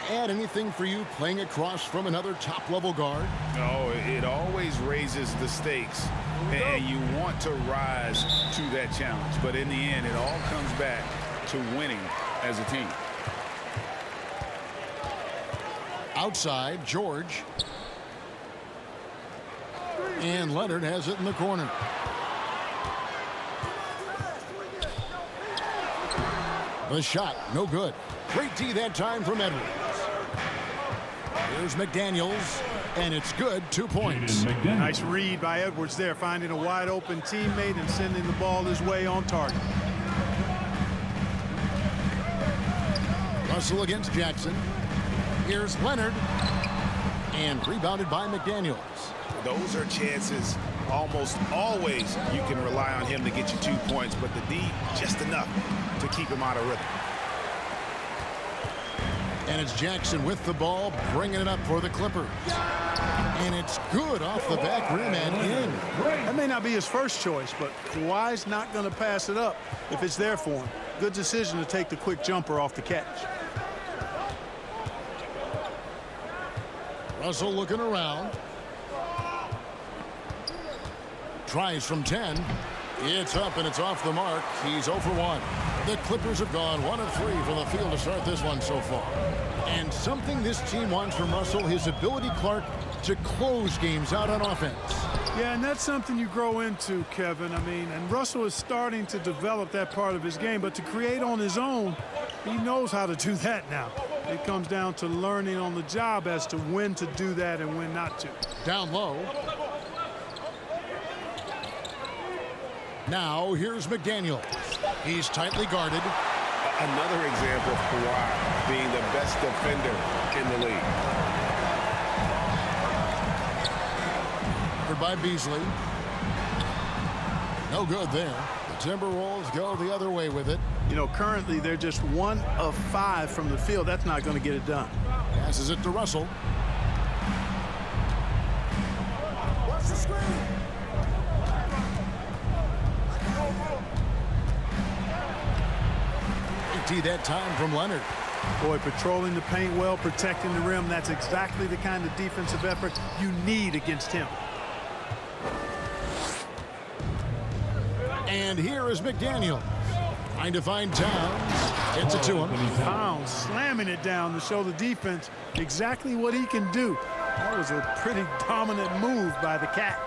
add anything for you playing across from another top-level guard? No, it always raises the stakes, and you want to rise to that challenge. But in the end, it all comes back to winning as a team. Outside, George. And Leonard has it in the corner. The shot, no good. Great D that time from Edwards. Here's McDaniels, and it's good, 2 points. Nice read by Edwards there, finding a wide open teammate and sending the ball his way on target. Russell against Jackson. Here's Leonard, and rebounded by McDaniels. Those are chances almost always you can rely on him to get you 2 points, but the D just enough to keep him out of rhythm. And it's Jackson with the ball, bringing it up for the Clippers. And it's good off the back rim and in. That may not be his first choice, but Kawhi's not going to pass it up if it's there for him. Good decision to take the quick jumper off the catch. Russell looking around. Tries from 10. It's up and it's off the mark. He's 0 for 1. The Clippers have gone 1 of 3 from the field to start this one so far. And something this team wants from Russell, his ability, Clark, to close games out on offense. Yeah, and that's something you grow into, Kevin. I mean, and Russell is starting to develop that part of his game, but to create on his own, he knows how to do that now. It comes down to learning on the job as to when to do that and when not to. Down low. Now, here's McDaniels. He's tightly guarded. Another example of Kawhi being the best defender in the league. Covered by Beasley. No good there. The Timberwolves go the other way with it. You know, currently they're just 1 of 5 from the field. That's not going to get it done. Passes it to Russell. Watch the screen. That time from Leonard. Boy, patrolling the paint well, protecting the rim. That's exactly the kind of defensive effort you need against him. And here is McDaniels. Trying to find Towns. Gets it to him. Towns slamming it down to show the defense exactly what he can do. That was a pretty dominant move by the Cat.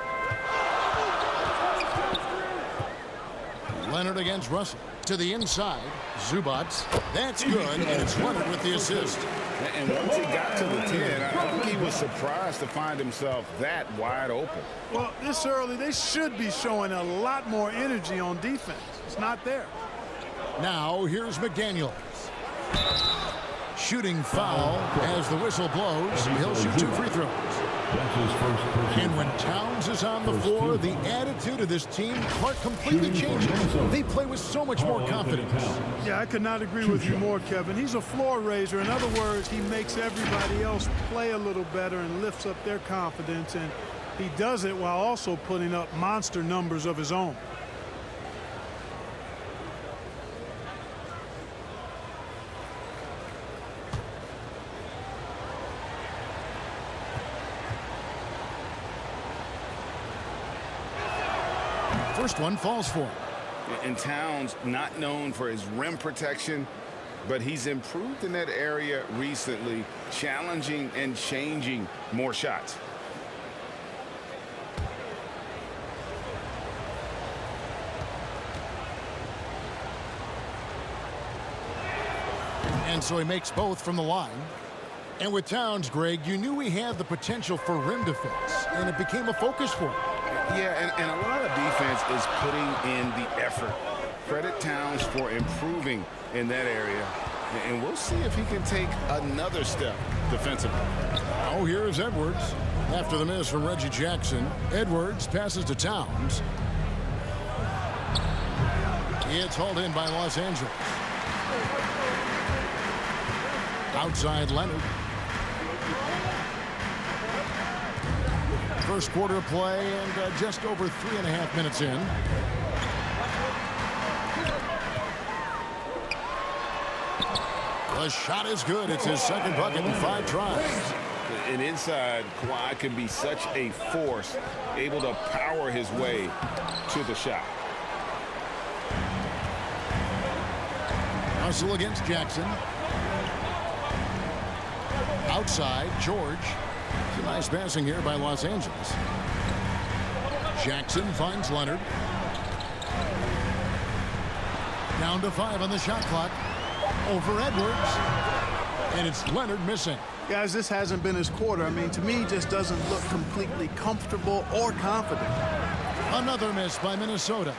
Leonard against Russell. To the inside. Zubac. That's good, and it's Leonard with the assist. And once he got to the 10, I think he was surprised to find himself that wide open. Well, this early, they should be showing a lot more energy on defense. It's not there. Now, here's McDaniels. Shooting foul as the whistle blows. He'll shoot 2 free throws. And when Towns is on the floor, the attitude of this team, Clark, completely changes. They play with so much more confidence. Yeah, I could not agree with you more, Kevin. He's a floor raiser. In other words, he makes everybody else play a little better and lifts up their confidence. And he does it while also putting up monster numbers of his own. First one falls for him. And Towns not known for his rim protection, but he's improved in that area recently, challenging and changing more shots. And so he makes both from the line. And with Towns, Greg, you knew he had the potential for rim defense, and it became a focus for him. Yeah, and a lot of defense is putting in the effort. Credit Towns for improving in that area. And we'll see if he can take another step defensively. Oh, here's Edwards. After the miss from Reggie Jackson, Edwards passes to Towns. It's hauled in by Los Angeles. Outside Leonard. First quarter play and just over 3.5 minutes in. The shot is good. It's his second bucket in 5 tries. And inside, Kawhi can be such a force, able to power his way to the shot. Russell against Jackson. Outside, George. It's a nice passing here by Los Angeles. Jackson finds Leonard. Down to 5 on the shot clock. Over Edwards. And it's Leonard missing. Guys, this hasn't been his quarter. I mean, to me, he just doesn't look completely comfortable or confident. Another miss by Minnesota.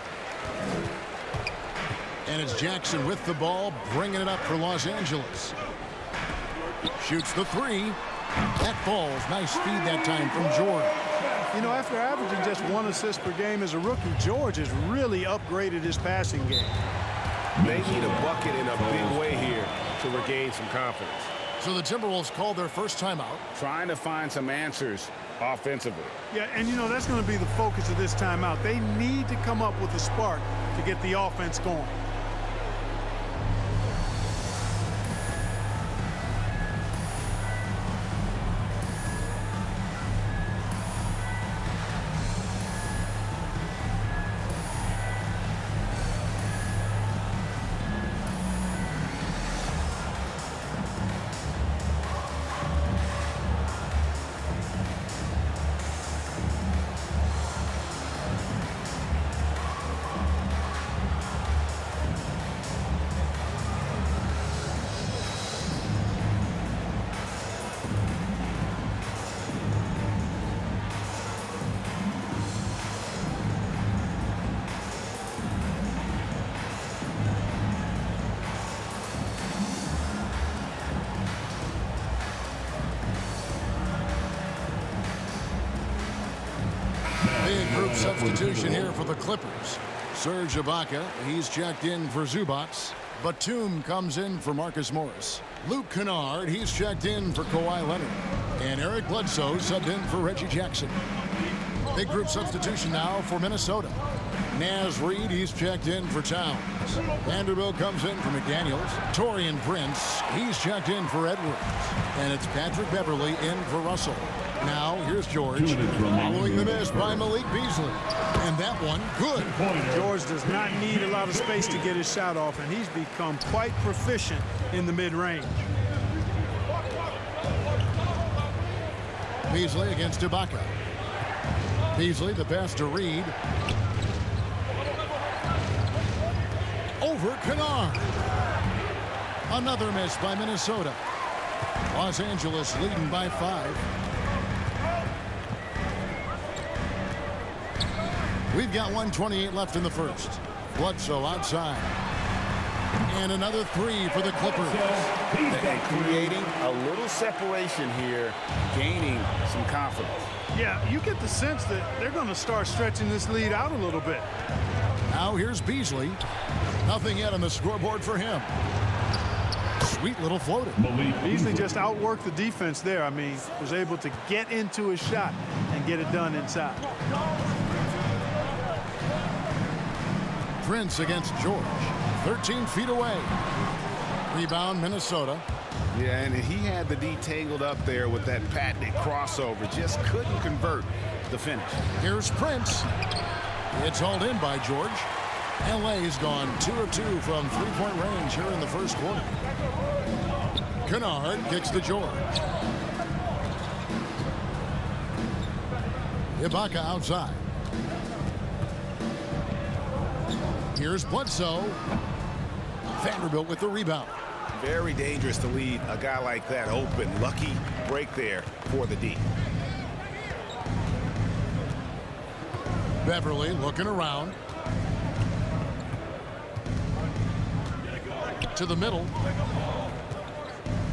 And it's Jackson with the ball, bringing it up for Los Angeles. Shoots the 3. That falls. Nice feed that time from George. You know, after averaging just 1 assist per game as a rookie, George has really upgraded his passing game. They need a bucket in a big way here to regain some confidence. So the Timberwolves called their first timeout. Trying to find some answers offensively. Yeah, and you know, that's going to be the focus of this timeout. They need to come up with a spark to get the offense going. Big group substitution here for the Clippers. Serge Ibaka, he's checked in for Zubats. Batum comes in for Marcus Morris. Luke Kennard, he's checked in for Kawhi Leonard. And Eric Bledsoe subbed in for Reggie Jackson. Big group substitution now for Minnesota. Naz Reid, he's checked in for Towns. Vanderbilt comes in for McDaniels. Taurean Prince, he's checked in for Edwards. And it's Patrick Beverley in for Russell. Now, here's George, following the miss by Malik Beasley. And that one, good. George does not need a lot of space to get his shot off, and he's become quite proficient in the mid-range. Beasley against Ibaka. Beasley, the pass to Reed. Over Kennard. Another miss by Minnesota. Los Angeles leading by 5. We've got 1:28 left in the first. Bledsoe outside. And another 3 for the Clippers. And creating a little separation here, gaining some confidence. Yeah, you get the sense that they're going to start stretching this lead out a little bit. Now here's Beasley. Nothing yet on the scoreboard for him. Sweet little floater. Beasley just outworked the defense there. I mean, was able to get into his shot and get it done inside. Prince against George. 13 feet away. Rebound, Minnesota. Yeah, and he had the D tangled up there with that patented crossover. Just couldn't convert the finish. Here's Prince. It's hauled in by George. LA's gone 2 of 2 from three-point range here in the first quarter. Kennard kicks to George. Ibaka outside. Here's Bledsoe. Vanderbilt with the rebound. Very dangerous to lead a guy like that open. Lucky break there for the D. Beverley looking around. To the middle.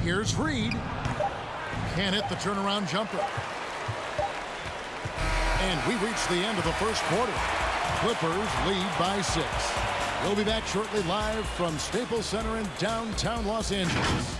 Here's Reed. Can't hit the turnaround jumper. And we reach the end of the first quarter. Clippers lead by 6. We'll be back shortly live from Staples Center in downtown Los Angeles.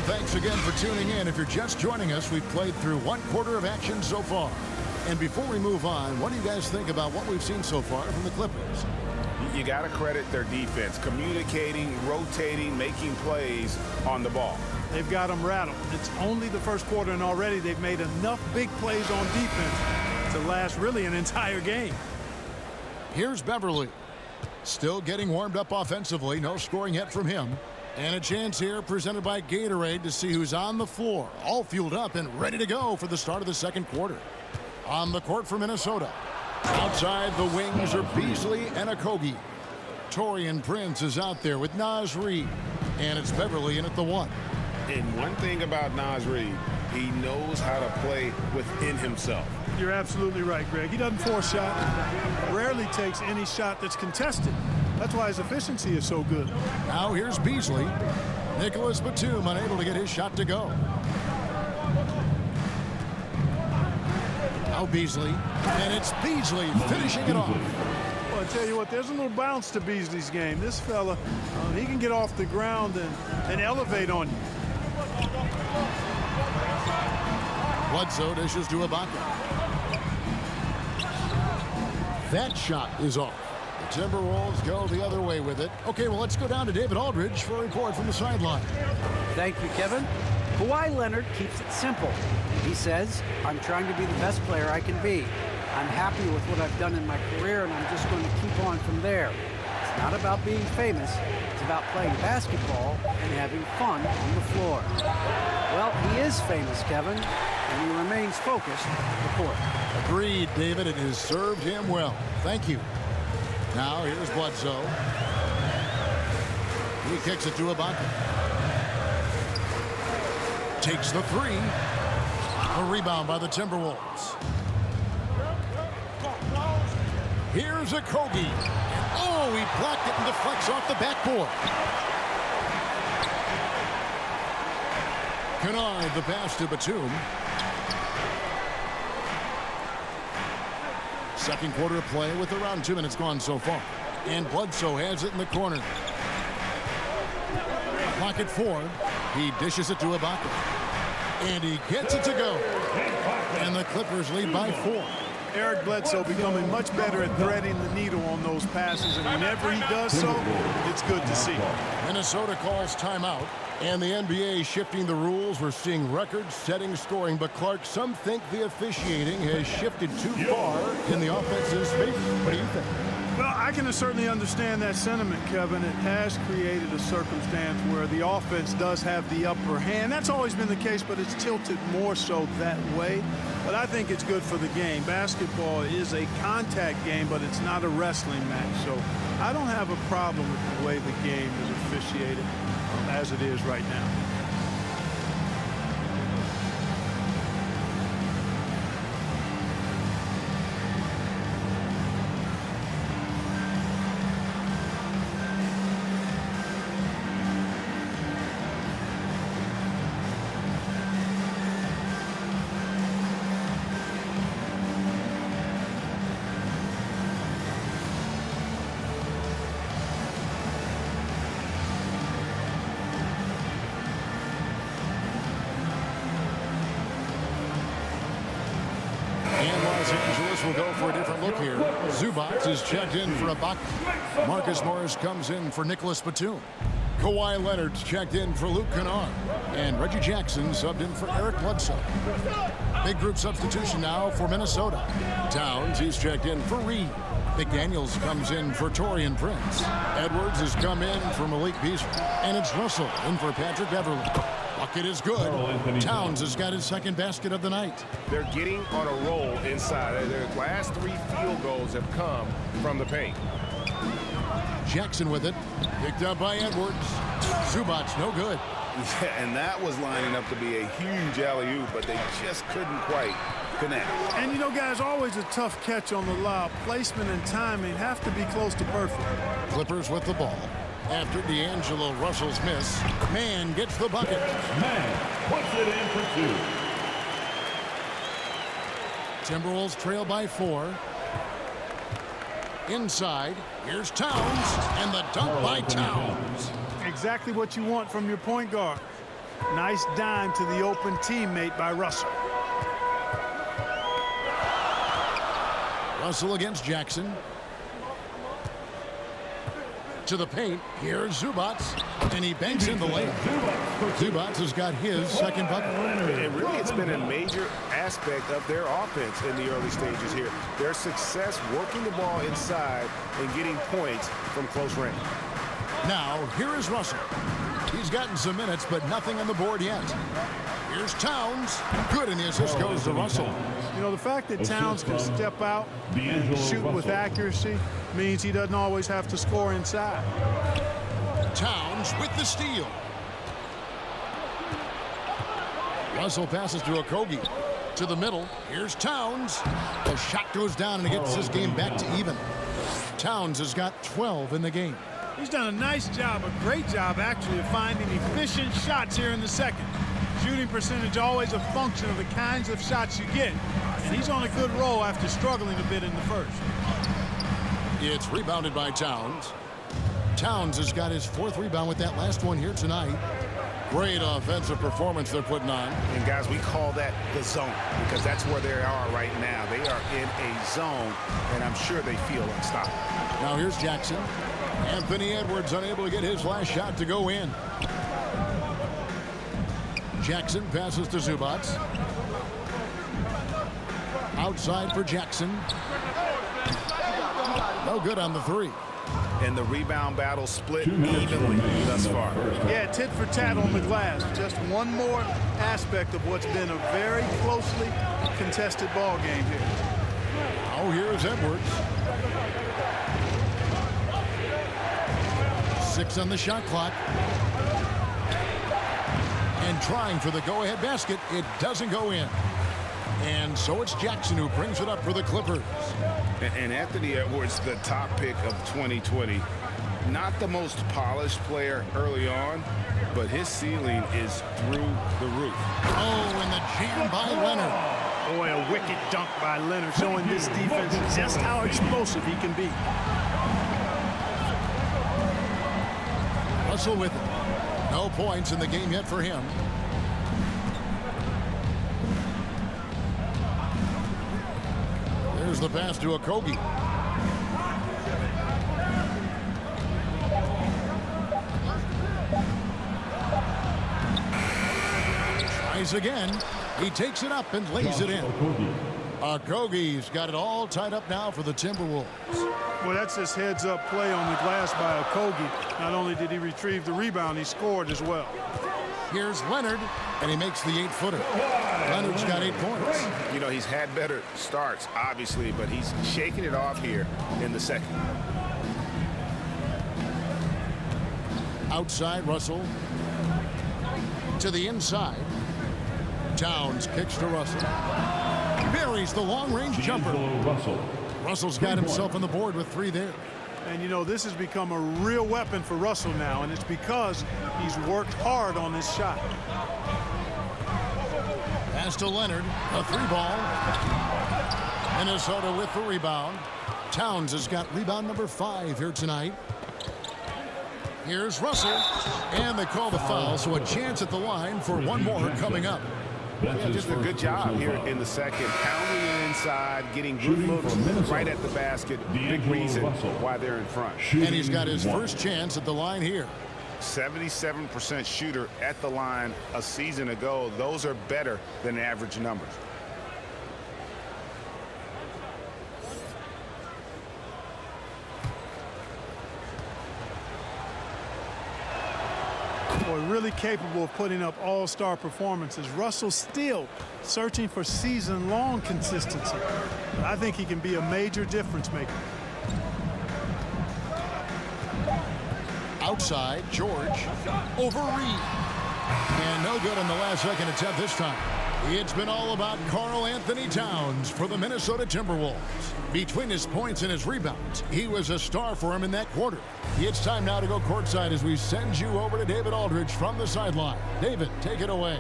And thanks again for tuning in. If you're just joining us, we've played through one quarter of action so far. And before we move on, what do you guys think about what we've seen so far from the Clippers? You got to credit their defense, communicating, rotating, making plays on the ball. They've got them rattled. It's only the first quarter, and already they've made enough big plays on defense to last really an entire game. Here's Beverly. Still getting warmed up offensively. No scoring yet from him. And a chance here presented by Gatorade to see who's on the floor. All fueled up and ready to go for the start of the second quarter. On the court for Minnesota. Outside the wings are Beasley and Okogie. Taurean Prince is out there with Naz Reid. And it's Beverly in at the 1. And one thing about Naz Reid, he knows how to play within himself. You're absolutely right, Greg. He doesn't force shots. Rarely takes any shot that's contested. That's why his efficiency is so good. Now here's Beasley. Nicholas Batum unable to get his shot to go. Now Beasley. And it's Beasley finishing it off. Well, I tell you what, there's a little bounce to Beasley's game. This fella, he can get off the ground and elevate on you. Bledsoe dishes to Ibaka. That shot is off. The Timberwolves go the other way with it. Okay, well, let's go down to David Aldridge for a report from the sideline. Thank you, Kevin. Kawhi Leonard keeps it simple. He says, I'm trying to be the best player I can be. I'm happy with what I've done in my career, and I'm just going to keep on from there. It's not about being famous. It's about playing basketball and having fun on the floor. Well, he is famous, Kevin, and he remains focused on the court. Agreed, David. It has served him well. Thank you. Now here's Bledsoe. He kicks it to Ibaka. Takes the 3. A rebound by the Timberwolves. Here's Okogie. Oh, he blocked it and deflects off the backboard. Kennard the pass to Batum. Second quarter of play with around 2 minutes gone so far. And Bledsoe has it in the corner. Clock at 4. He dishes it to Ibaka. And he gets it to go. And the Clippers lead by 4. Eric Bledsoe becoming much better at threading the needle on those passes, and whenever he does so, it's good to see. Minnesota calls timeout, and the NBA shifting the rules. We're seeing record-setting scoring, but Clark, some think the officiating has shifted too far in the offense's favor. What do you think? Well, I can certainly understand that sentiment, Kevin. It has created a circumstance where the offense does have the upper hand. That's always been the case, but it's tilted more so that way. But I think it's good for the game. Basketball is a contact game, but it's not a wrestling match. So I don't have a problem with the way the game is officiated as it is right now. And Los Angeles will go for a different look here. Zubac is checked in for Ibaka. Marcus Morris comes in for Nicholas Batum. Kawhi Leonard's checked in for Luke Kennard. And Reggie Jackson subbed in for Eric Bledsoe. Big group substitution now for Minnesota. Towns, he's checked in for Reed. McDaniels comes in for Taurean Prince. Edwards has come in for Malik Beasley. And it's Russell in for Patrick Beverly. Bucket is good. Towns has got his second basket of the night. They're getting on a roll inside. Their last 3 field goals have come from the paint. Jackson with it. Picked up by Edwards. Zubac no good. Yeah, and that was lining up to be a huge alley-oop, but they just couldn't quite connect. And, you know, guys, always a tough catch on the lob. Placement and timing have to be close to perfect. Clippers with the ball. After D'Angelo Russell's miss, Mann gets the bucket. Mann puts it in for 2. Timberwolves trail by 4. Inside, here's Towns, and the dunk by Towns. Exactly what you want from your point guard. Nice dime to the open teammate by Russell. Russell against Jackson. To the paint. Here's Zubats. And he banks in the layup. Zubats has got his second bucket. And really, it's been a major aspect of their offense in the early stages here. Their success working the ball inside and getting points from close range. Now, here is Russell. He's gotten some minutes, but nothing on the board yet. Here's Towns. Good, and the assist goes to Russell. You know, the fact that Towns can step out and shoot with accuracy means he doesn't always have to score inside. Towns with the steal. Russell passes to Okogie. To the middle. Here's Towns. The shot goes down, and he gets this game back to even. Towns has got 12 in the game. He's done a nice job, a great job actually, of finding efficient shots here in the second. Shooting percentage always a function of the kinds of shots you get, and he's on a good roll after struggling a bit in the first. It's rebounded by Towns. Towns has got his 4th rebound with that last one here tonight. Great offensive performance they're putting on. And guys, we call that the zone because that's where they are right now. They are in a zone, and I'm sure they feel unstoppable. Now here's Jackson. Anthony Edwards unable to get his last shot to go in. Jackson passes to Zubats. Outside for Jackson. No good on the 3. And the rebound battle split evenly thus far. Yeah, tit for tat on the glass. Just one more aspect of what's been a very closely contested ball game here. Oh, here's Edwards. 6 on the shot clock. And trying for the go-ahead basket. It doesn't go in. And so it's Jackson who brings it up for the Clippers. And Anthony Edwards, the top pick of 2020. Not the most polished player early on, but his ceiling is through the roof. Oh, and the jam by Leonard. Boy, a wicked dunk by Leonard, showing this defense just how explosive he can be. Russell with it. No points in the game yet for him. There's the pass to Okogie. Tries again. He takes it up and lays it in. Okogie's got it all tied up now for the Timberwolves. Well, that's this heads-up play on the glass by Okogie. Not only did he retrieve the rebound, he scored as well. Here's Leonard, and he makes the 8-footer. Leonard's got 8 points. You know, he's had better starts, obviously, but he's shaking it off here in the second. Outside, Russell. To the inside. Towns kicks to Russell. Buries the long-range jumper. Russell's got himself on the board with 3 there. And, you know, this has become a real weapon for Russell now, and it's because he's worked hard on this shot. Pass to Leonard, a 3-ball. Minnesota with the rebound. Towns has got rebound number 5 here tonight. Here's Russell, and they call the foul, so a chance at the line for one more coming up. Yeah, just a good job here in the second. Pounding it inside, getting good looks right at the basket. Big reason why they're in front. And he's got his first chance at the line here. 77% shooter at the line a season ago. Those are better than average numbers. Boy, really capable of putting up all-star performances. Russell still searching for season-long consistency. But I think he can be a major difference maker. Outside, George over Reed. And no good on the last second attempt this time. It's been all about Karl Anthony Towns for the Minnesota Timberwolves. Between his points and his rebounds, he was a star for him in that quarter. It's time now to go courtside as we send you over to David Aldridge from the sideline. David, take it away.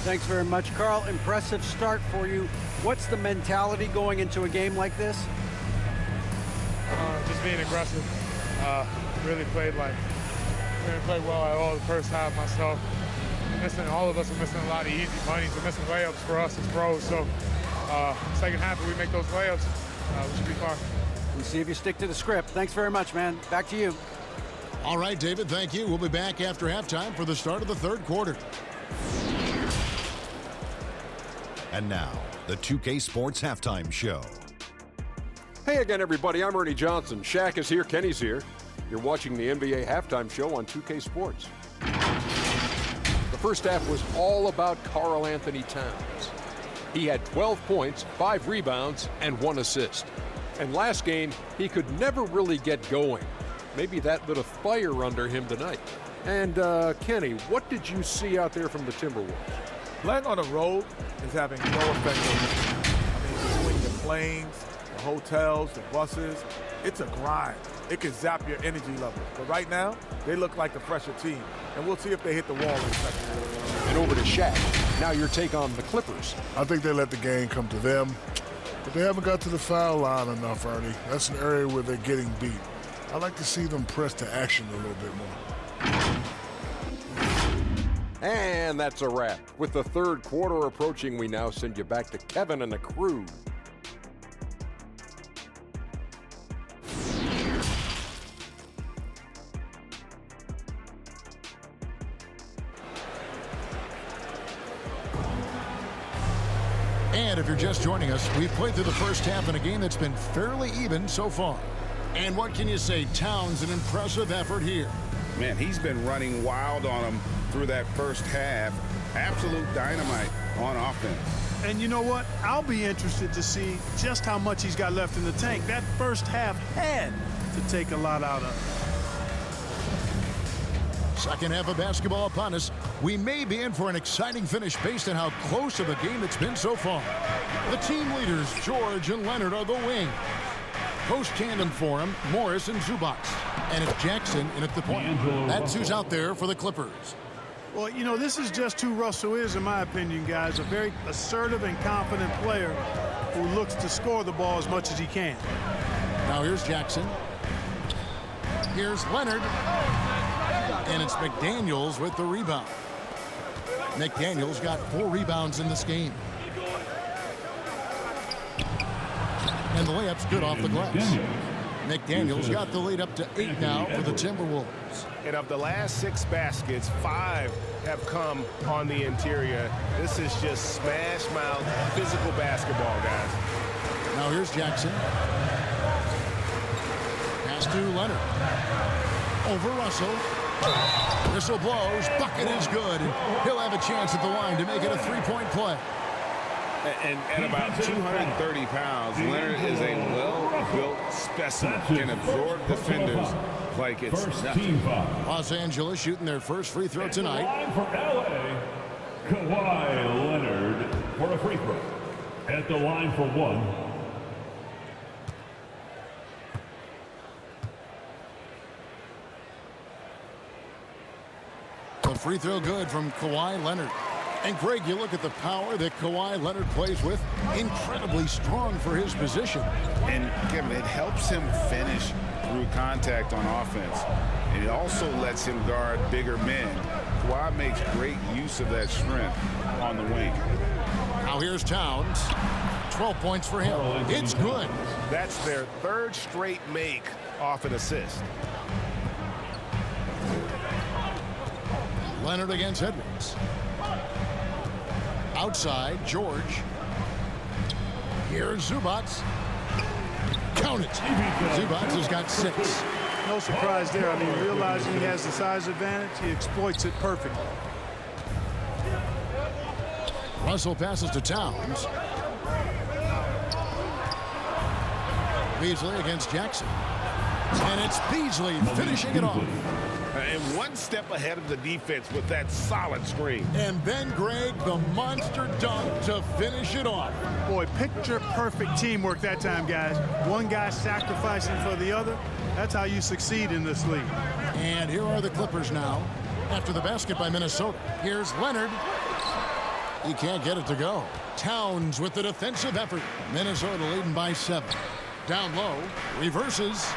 Thanks very much, Karl. Impressive start for you. What's the mentality going into a game like this? Just being aggressive. Really played like didn't play well at all the first half myself. All of us are missing a lot of easy monies. We're missing layups for us as pros. So second half, if we make those layups, we should be fine. We'll see if you stick to the script. Thanks very much, man. Back to you. All right, David, thank you. We'll be back after halftime for the start of the third quarter. And now, the 2K Sports Halftime Show. Hey again, everybody. I'm Ernie Johnson. Shaq is here. Kenny's here. You're watching the NBA Halftime Show on 2K Sports. The first half was all about Karl Anthony Towns. He had 12 points, 5 rebounds, and 1 assist. And last game, he could never really get going. Maybe that lit a fire under him tonight. And, Kenny, what did you see out there from the Timberwolves? Playing on the road is having no effect on this team. I mean, between the planes, the hotels, the buses, it's a grind. It can zap your energy level. But right now, they look like the fresher team. And we'll see if they hit the wall in a second. And over to Shaq. Now your take on the Clippers. I think they let the game come to them. But they haven't got to the foul line enough, Ernie. That's an area where they're getting beat. I'd like to see them press to action a little bit more. And that's a wrap. With the third quarter approaching, we now send you back to Kevin and the crew. And if you're just joining us, we've played through the first half in a game that's been fairly even so far. And what can you say? Towns, an impressive effort here. Man, he's been running wild on him through that first half. Absolute dynamite on offense. And you know what? I'll be interested to see just how much he's got left in the tank. That first half had to take a lot out of it. Second half of basketball upon us. We may be in for an exciting finish based on how close of a game it's been so far. The team leaders, George and Leonard, are the wing. Post tandem for him, Morris and Zubac. And it's Jackson in at the point. That's who's out there for the Clippers. Well, you know, this is just who Russell is, in my opinion, guys. A very assertive and confident player who looks to score the ball as much as he can. Now here's Jackson. Here's Leonard. And it's McDaniels with the rebound. McDaniels got 4 rebounds in this game. And the layup's good off the glass. McDaniels got the lead up to 8 now for the Timberwolves. And of the last 6 baskets, 5 have come on the interior. This is just smash mouth physical basketball, guys. Now here's Jackson. Pass to Leonard. Over Russell. Whistle blows. Bucket is good. He'll have a chance at the line to make it a 3-point play. And at about 230 pounds, Leonard is a well-built specimen. Can absorb defenders like it's nothing. Los Angeles shooting their first free throw tonight. For LA, Kawhi Leonard for a free throw. At the line for 1. The free throw good from Kawhi Leonard. And Greg, you look at the power that Kawhi Leonard plays with. Incredibly strong for his position. And Kevin, it helps him finish through contact on offense. And it also lets him guard bigger men. Kawhi makes great use of that strength on the wing. Now here's Towns. 12 points for him. It's good. That's their 3rd straight make off an assist. Leonard against Edwards. Outside, George. Here's Zubac. Count it. Zubac has got 6. No surprise there. I mean, realizing he has the size advantage, he exploits it perfectly. Russell passes to Towns. Beasley against Jackson. And it's Beasley finishing it off. And one step ahead of the defense with that solid screen. And then, Greg, the monster dunk to finish it off. Boy, picture perfect teamwork that time, guys. One guy sacrificing for the other. That's how you succeed in this league. And here are the Clippers now. After the basket by Minnesota. Here's Leonard. He can't get it to go. Towns with the defensive effort. Minnesota leading by 7. Down low. Reverses.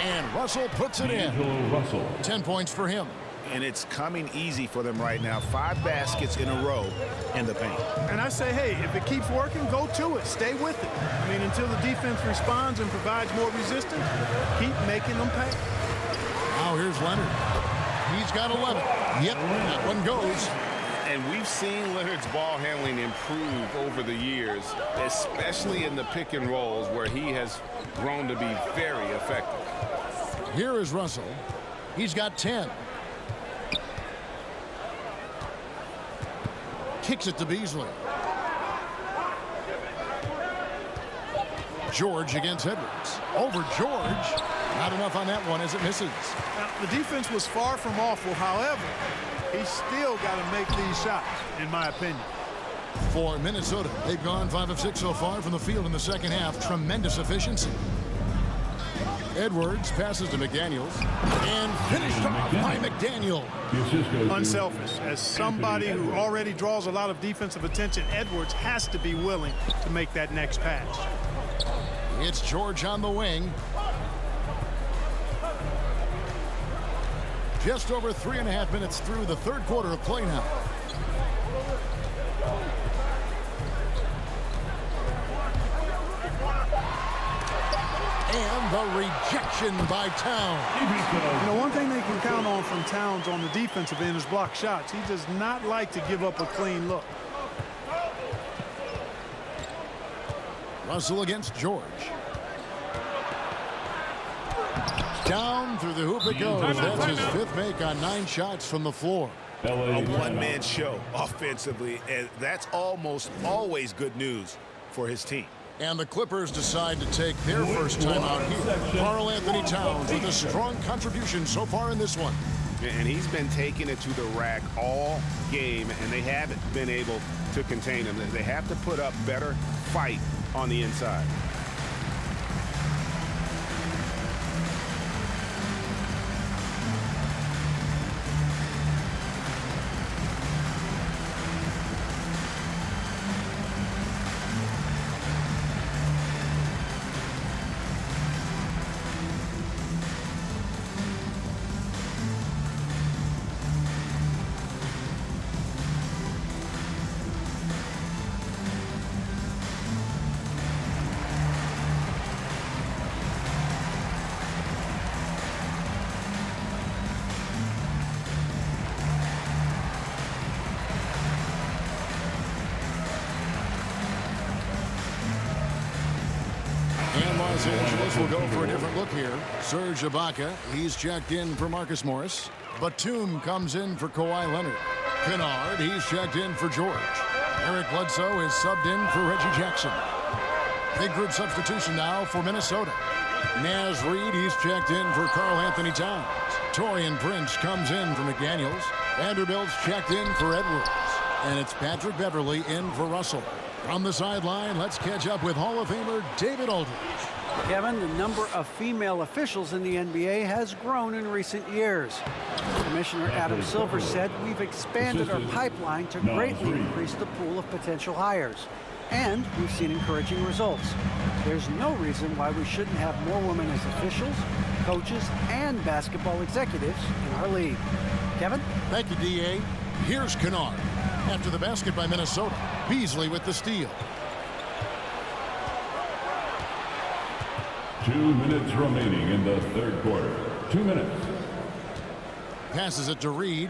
And Russell puts it in. Russell. 10 points for him. And it's coming easy for them right now. 5 baskets in a row in the paint. And I say, hey, if it keeps working, go to it. Stay with it. I mean, until the defense responds and provides more resistance, keep making them pay. Now here's Leonard. He's got 11. Yep, that one goes. And we've seen Leonard's ball handling improve over the years, especially in the pick and rolls where he has grown to be very effective. Here is Russell. He's got 10. Kicks it to Beasley. George against Edwards. Over George. Not enough on that one as it misses. Now, the defense was far from awful. However, he's still got to make these shots, in my opinion. For Minnesota, they've gone 5 of 6 so far from the field in the second half. Tremendous efficiency. Edwards passes to McDaniels and finished off by McDaniel. Unselfish. As somebody who already draws a lot of defensive attention, Edwards has to be willing to make that next pass. It's George on the wing. Just over 3.5 minutes through the third quarter of play now. And the rejection by Towns. You know, one thing they can count on from Towns on the defensive end is block shots. He does not like to give up a clean look. Russell against George. Down through the hoop it goes. That's his 5th make on 9 shots from the floor. A one-man show offensively, and that's almost always good news for his team. And the Clippers decide to take their first time out here. Karl Anthony Towns with a strong contribution so far in this one. And he's been taking it to the rack all game, and they haven't been able to contain him. They have to put up better fight on the inside. Los Angeles will go for a different look here. Serge Ibaka, he's checked in for Marcus Morris. Batum comes in for Kawhi Leonard. Kennard, he's checked in for George. Eric Bledsoe is subbed in for Reggie Jackson. Big group substitution now for Minnesota. Naz Reid, he's checked in for Karl Anthony Towns. Taurean Prince comes in for McDaniels. Vanderbilt's checked in for Edwards. And it's Patrick Beverley in for Russell. From the sideline, let's catch up with Hall of Famer David Aldridge. Kevin, the number of female officials in the NBA has grown in recent years. Commissioner Adam Silver said we've expanded our pipeline to greatly increase the pool of potential hires. And we've seen encouraging results. There's no reason why we shouldn't have more women as officials, coaches, and basketball executives in our league. Kevin? Thank you, D.A. Here's Kennard. After the basket by Minnesota, Beasley with the steal. 2 minutes remaining in the third quarter. 2 minutes. Passes it to Reed.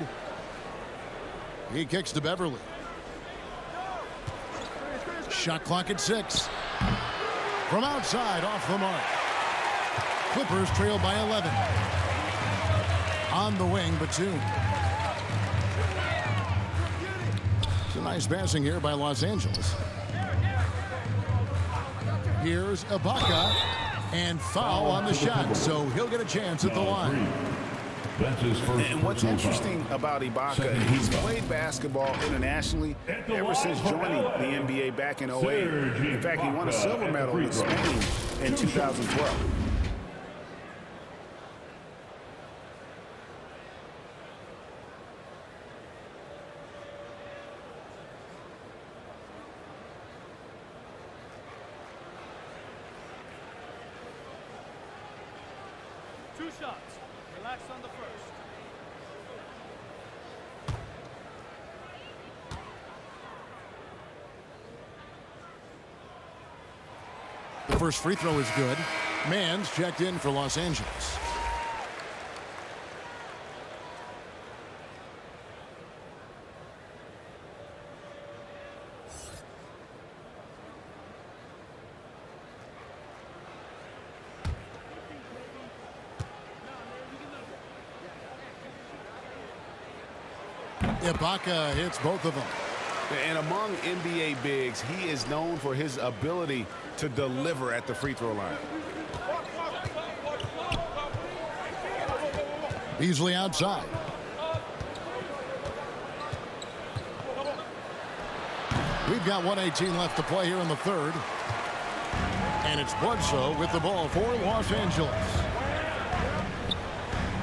He kicks to Beverley. Shot clock at 6. From outside, off the mark. Clippers trail by 11. On the wing, Batum. It's a nice passing here by Los Angeles. Here's Ibaka. And foul on the shot, so he'll get a chance at the line. That's his first. And what's interesting about Ibaka, he's played basketball internationally ever since joining the NBA back in 08. In fact, he won a silver medal in Spain in 2012. 2 shots. Relax on the first. The first free throw is good. Mann's checked in for Los Angeles. Ibaka hits both of them. And among NBA bigs, he is known for his ability to deliver at the free throw line. Beasley outside. We've got 1:18 left to play here in the third. And it's Bledsoe with the ball for Los Angeles.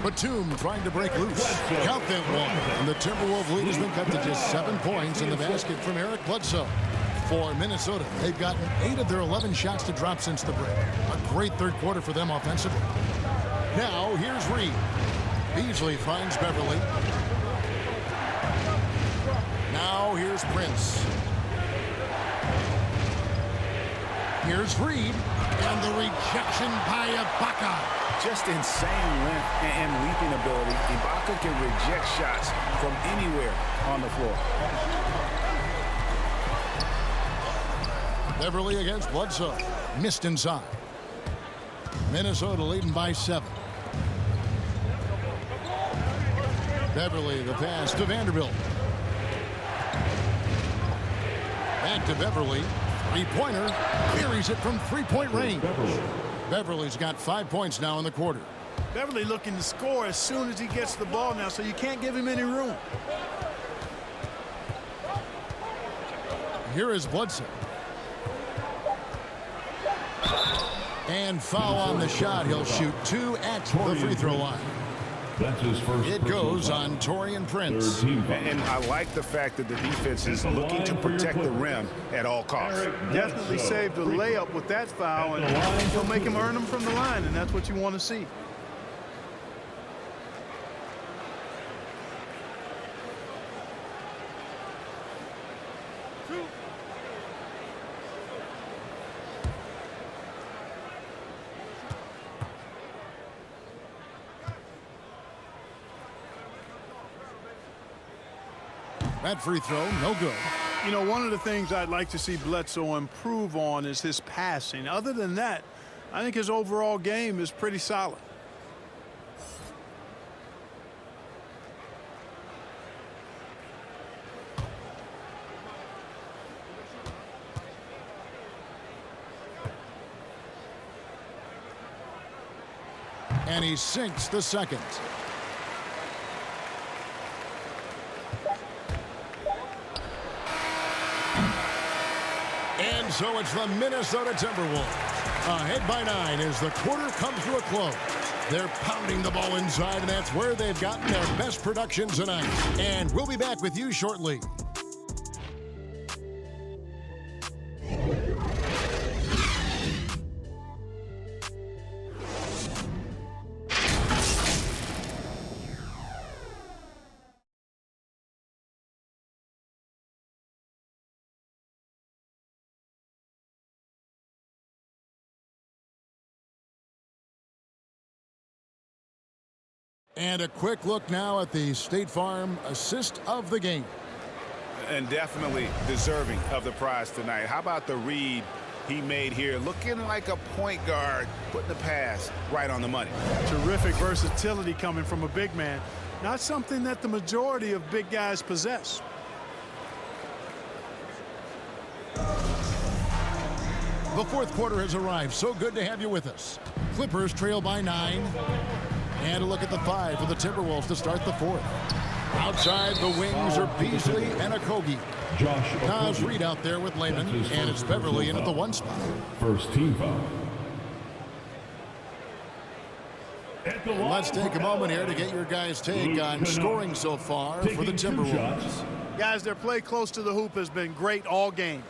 Batum trying to break loose. Count that one. And the Timberwolves lead has been cut to just 7 points in the basket from Eric Bledsoe. For Minnesota, they've gotten 8 of their 11 shots to drop since the break. A great third quarter for them offensively. Now, here's Reed. Beasley finds Beverly. Now, here's Prince. Here's Reed. And the rejection by Ibaka. Just insane length and leaping ability. Ibaka can reject shots from anywhere on the floor. Beverly against Bledsoe. Missed inside. Minnesota leading by 7. Beverly, the pass to Vanderbilt. Back to Beverly. Three-pointer. Buries it from three-point range. Beverly's got 5 points now in the quarter. Beverly looking to score as soon as he gets the ball now, so you can't give him any room. Here is Bledsoe. And foul on the shot. He'll shoot 2 at the free throw line. That's his first. It goes on Taurean Prince. And I like the fact that the defense is looking to protect the rim at all costs. Definitely saved a layup with that foul, and he'll make him earn them from the line, and that's what you want to see. That free throw, no good. You know, one of the things I'd like to see Bledsoe improve on is his passing. Other than that, I think his overall game is pretty solid. And he sinks the second. And so it's the Minnesota Timberwolves. Ahead by 9 as the quarter comes to a close. They're pounding the ball inside, and that's where they've gotten their best production tonight. And we'll be back with you shortly. And a quick look now at the State Farm assist of the game. And definitely deserving of the prize tonight. How about the read he made here? Looking like a point guard, putting the pass right on the money. Terrific versatility coming from a big man. Not something that the majority of big guys possess. The fourth quarter has arrived. So good to have you with us. Clippers trail by 9. And a look at the 5 for the Timberwolves to start the fourth. Outside the wings are Beasley and Okogie. Nas Reed out there with Layman, and it's Beverly in at the 1 spot. First team foul. Let's take a moment here to get your guys' take on scoring so far for the Timberwolves. Guys, their play close to the hoop has been great all game.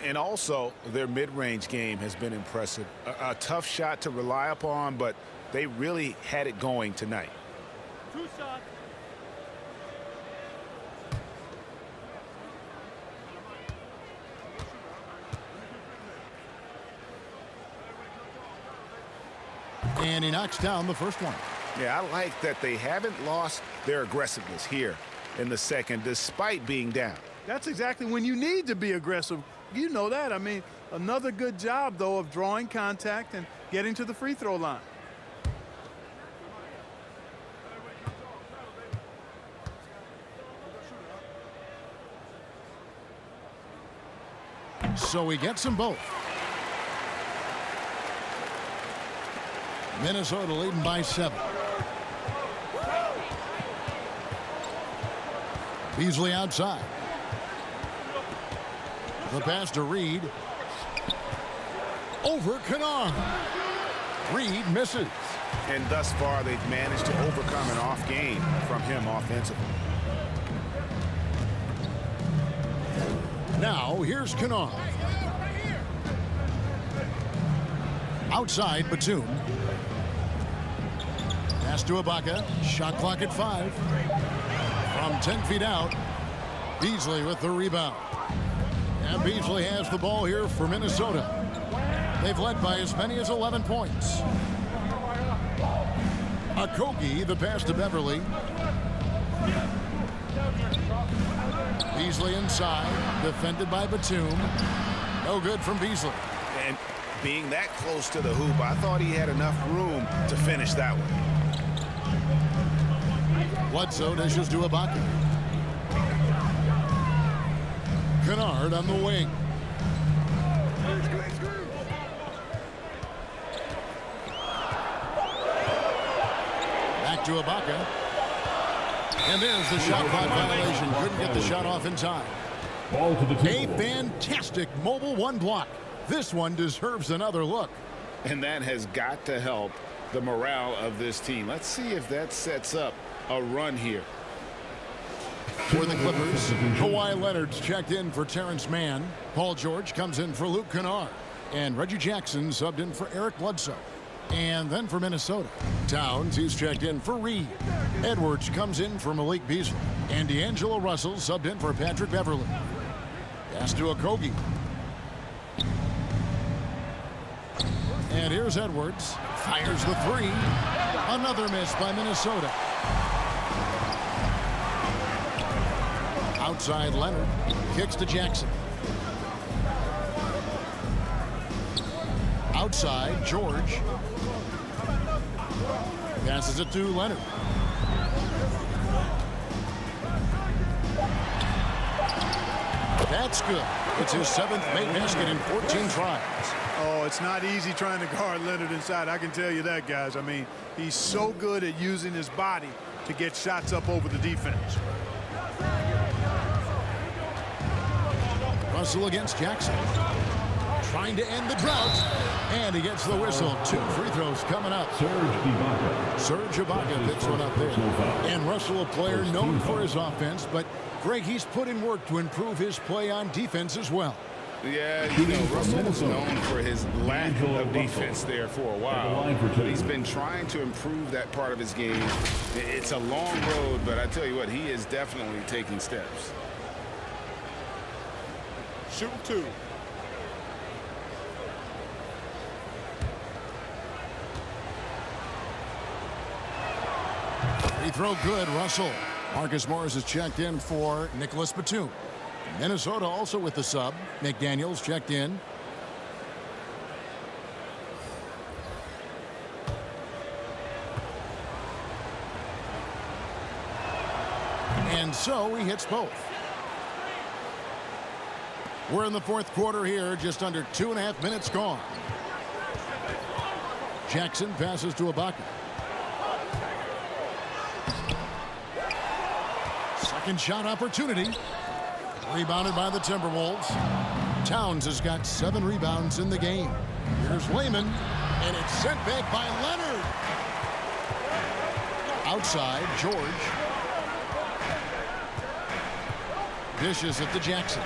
And also, their mid-range game has been impressive. A tough shot to rely upon, but They really had it going tonight. 2 shots. And he knocks down the first one. Yeah, I like that they haven't lost their aggressiveness here in the second, despite being down. That's exactly when you need to be aggressive. You know that. I mean, another good job, though, of drawing contact and getting to the free throw line. So he gets them both. Minnesota leading by 7. Beasley outside. The pass to Reed. Over Kennard. Reed misses. And thus far, they've managed to overcome an off game from him offensively. Now, here's Kennard. Outside, Batum. Pass to Ibaka. Shot clock at 5. From 10 feet out, Beasley with the rebound. And Beasley has the ball here for Minnesota. They've led by as many as 11 points. Okogie, the pass to Beverly. Beasley inside, defended by Batum. No good from Beasley. And being that close to the hoop, I thought he had enough room to finish that one. Bledsoe dishes to Ibaka. Kennard on the wing. Back to Ibaka. And there's the shot clock violation. Couldn't get the shot off in time. Ball to the A fantastic mobile one block. This one deserves another look. And that has got to help the morale of this team. Let's see if that sets up a run here. For the Clippers, Kawhi Leonard's checked in for Terrence Mann. Paul George comes in for Luke Kennard. And Reggie Jackson subbed in for Eric Bledsoe. And then for Minnesota, Towns, he's checked in for Reed. Edwards comes in for Malik Beasley. And D'Angelo Russell subbed in for Patrick Beverly. Pass to Okogie. And here's Edwards. Fires the 3. Another miss by Minnesota. Outside Leonard. Kicks to Jackson. Outside George. Passes it to Leonard. That's good. It's his 7th made basket in 14 tries. Oh, it's not easy trying to guard Leonard inside. I can tell you that, guys. I mean, he's so good at using his body to get shots up over the defense. Russell against Jackson. Trying to end the drought. And he gets the whistle. 2 free throws coming up. Serge Ibaka picks one up there. And Russell, a player known for his offense, but Greg, he's put in work to improve his play on defense as well. Yeah, you know, Russell was known for his lack of defense there for a while. But he's been trying to improve that part of his game. It's a long road, but I tell you what, he is definitely taking steps. Shoot 2. Free throw good, Russell. Marcus Morris is checked in for Nicholas Batum. Minnesota also with the sub. McDaniels checked in. And so he hits both. We're in the 4th quarter here, just under 2.5 minutes gone. Jackson passes to Ibaka. Second shot opportunity. Rebounded by the Timberwolves. Towns has got 7 rebounds in the game. Here's Layman, and it's sent back by Leonard. Outside, George. Dishes it to Jackson.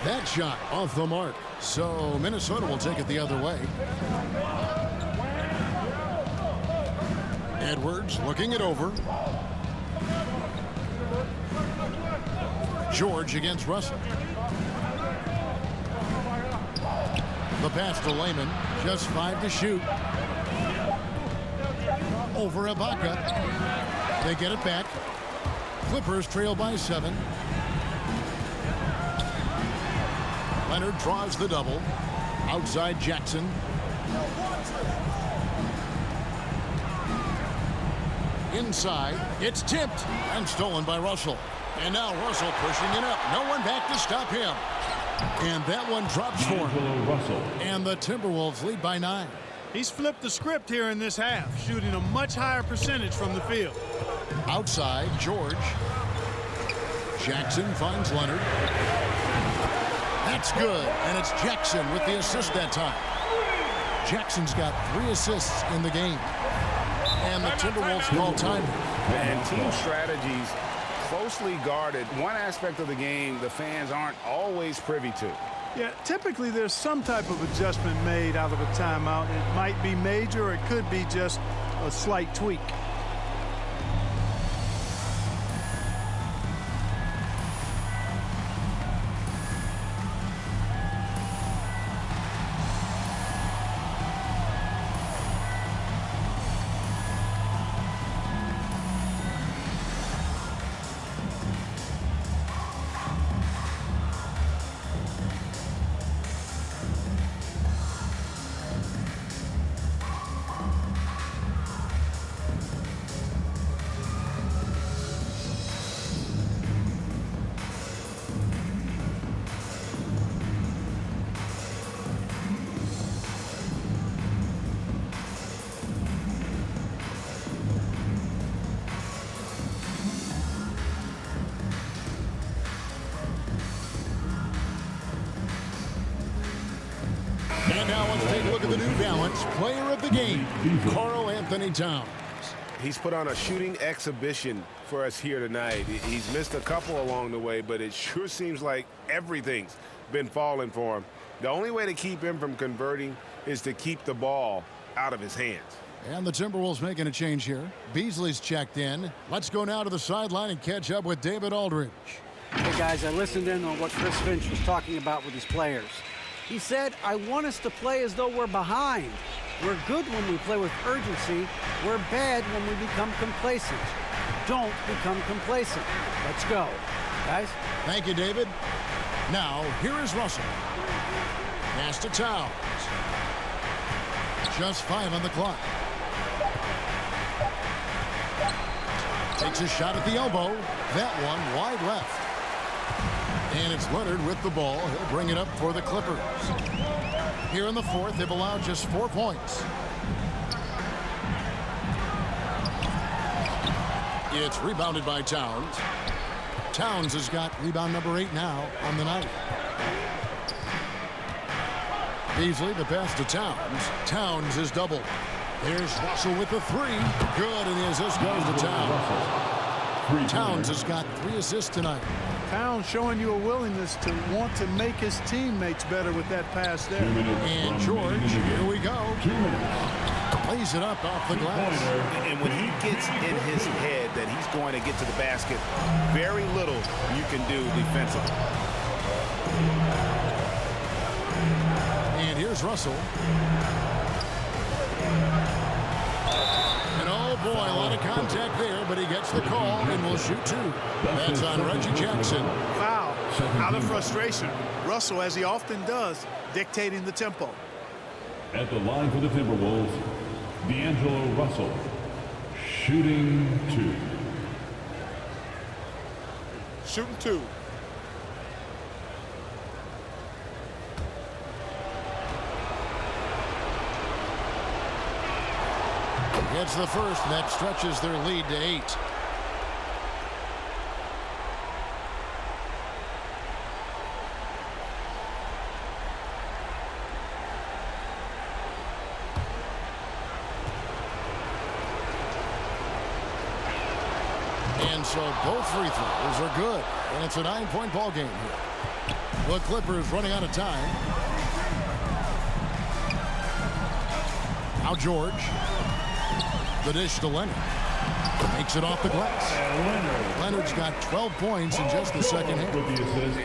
That shot off the mark. So Minnesota will take it the other way. Edwards looking it over. George against Russell. The pass to Lehman. Just 5 to shoot. Over Ibaka. They get it back. Clippers trail by 7. Leonard draws the double. Outside Jackson. Inside. It's tipped and stolen by Russell. And now Russell pushing it up. No one back to stop him. And that one drops for him. Russell. And the Timberwolves lead by 9. He's flipped the script here in this half, shooting a much higher percentage from the field. Outside, George. Jackson finds Leonard. That's good, and it's Jackson with the assist that time. Jackson's got 3 assists in the game. And the Timberwolves call time. And team strategies closely guarded. One aspect of the game the fans aren't always privy to. Yeah, typically there's some type of adjustment made out of a timeout. It might be major, or it could be just a slight tweak. And now let's take a look at the New Balance player of the game, Karl Anthony Towns. He's put on a shooting exhibition for us here tonight. He's missed a couple along the way, but it sure seems like everything's been falling for him. The only way to keep him from converting is to keep the ball out of his hands. And the Timberwolves making a change here. Beasley's checked in. Let's go now to the sideline and catch up with David Aldridge. Hey, guys, I listened in on what Chris Finch was talking about with his players. He said, I want us to play as though we're behind. We're good when we play with urgency. We're bad when we become complacent. Don't become complacent. Let's go. Guys? Thank you, David. Now, here is Russell. Pass to Towns. Just 5 on the clock. Takes a shot at the elbow. That one wide left. And it's Leonard with the ball. He'll bring it up for the Clippers. Here in the fourth, they've allowed just 4 points. It's rebounded by Towns. Towns has got rebound number 8 now on the night. Beasley, the pass to Towns. Towns is doubled. Here's Russell with the 3. Good, and the assist goes to Towns. Towns has got 3 assists tonight. Towns showing you a willingness to want to make his teammates better with that pass there. And George, here we go. 2 minutes. Lays it up off the glass. And when he gets in his head that he's going to get to the basket, very little you can do defensively. And here's Russell. And oh boy, a lot of contact there, but he gets the call and will shoot 2. That's on Reggie Jackson. Foul. Out of frustration. Russell, as he often does, dictating the tempo. At the line for the Timberwolves, D'Angelo Russell, shooting 2. Shooting 2. It's the first, and that stretches their lead to 8. And so both free throws are good, and it's a 9-point ball game here. The Clippers running out of time. Now George. The dish to Leonard. Makes it off the glass. Leonard's got 12 points in just the second half.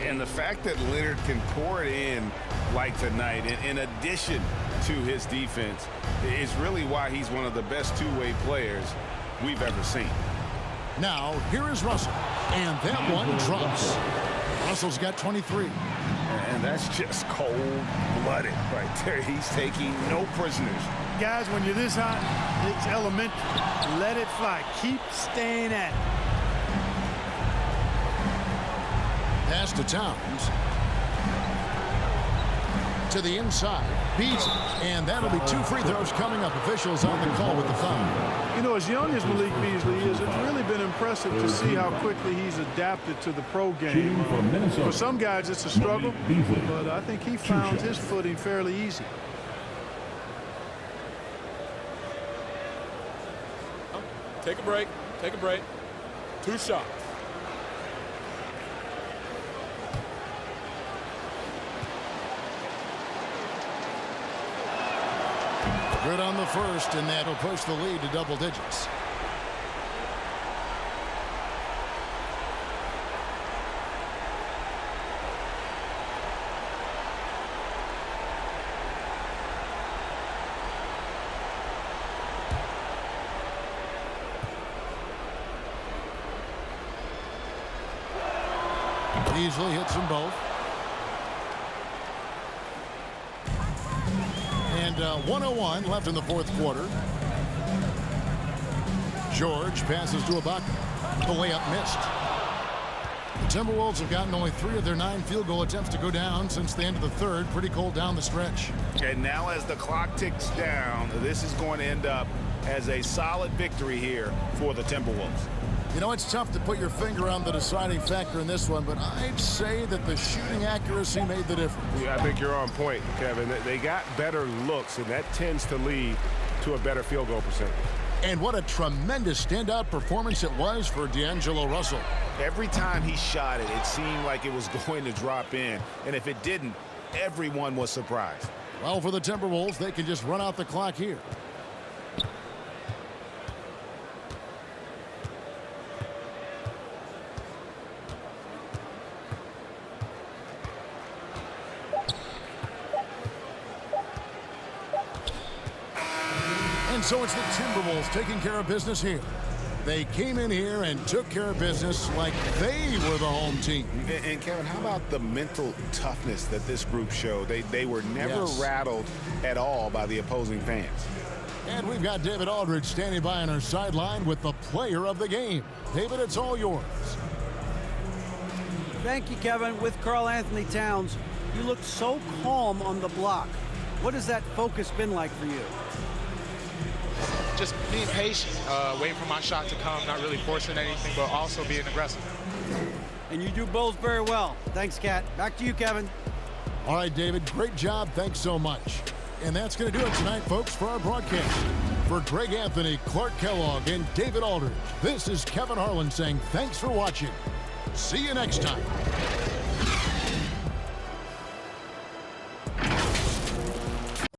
And the fact that Leonard can pour it in like tonight, in addition to his defense, is really why he's one of the best two-way players we've ever seen. Now, here is Russell. And that one drops. Russell's got 23. And that's just cold-blooded right there. He's taking no prisoners. Guys, when you're this hot, it's elementary. Let it fly. Keep staying at it. Pass to Towns. To the inside. Beasley. And that'll be 2 free throws coming up. Officials on the call with the foul. You know, as young as Malik Beasley is, it's really been impressive to see how quickly he's adapted to the pro game. For some guys, it's a struggle, but I think he found his footing fairly easy. Take a break. Take a break. 2 shots. Good on the first, and that'll push the lead to double digits. Beasley hits them both. And 1:01 left in the fourth quarter. George passes to Ibaka. The layup missed. The Timberwolves have gotten only 3 of their 9 field goal attempts to go down since the end of the third. Pretty cold down the stretch. And now as the clock ticks down, this is going to end up as a solid victory here for the Timberwolves. You know, it's tough to put your finger on the deciding factor in this one, but I'd say that the shooting accuracy made the difference. Yeah, I think you're on point, Kevin. They got better looks, and that tends to lead to a better field goal percentage. And what a tremendous standout performance it was for D'Angelo Russell. Every time he shot it, it seemed like it was going to drop in. And if it didn't, everyone was surprised. Well, for the Timberwolves, they can just run out the clock here. And so it's the Timberwolves taking care of business here. They came in here and took care of business like they were the home team. And Kevin, how about the mental toughness that this group showed? They were never rattled at all by the opposing fans. And we've got David Aldridge standing by on our sideline with the player of the game. David, it's all yours. Thank you, Kevin. With Karl Anthony Towns, you looked so calm on the block. What has that focus been like for you? Just being patient, waiting for my shot to come, not really forcing anything, but also being aggressive. And you do both very well. Thanks, Kat. Back to you, Kevin. All right, David, great job. Thanks so much. And that's going to do it tonight, folks, for our broadcast. For Greg Anthony, Clark Kellogg, and David Aldridge, this is Kevin Harlan saying thanks for watching. See you next time.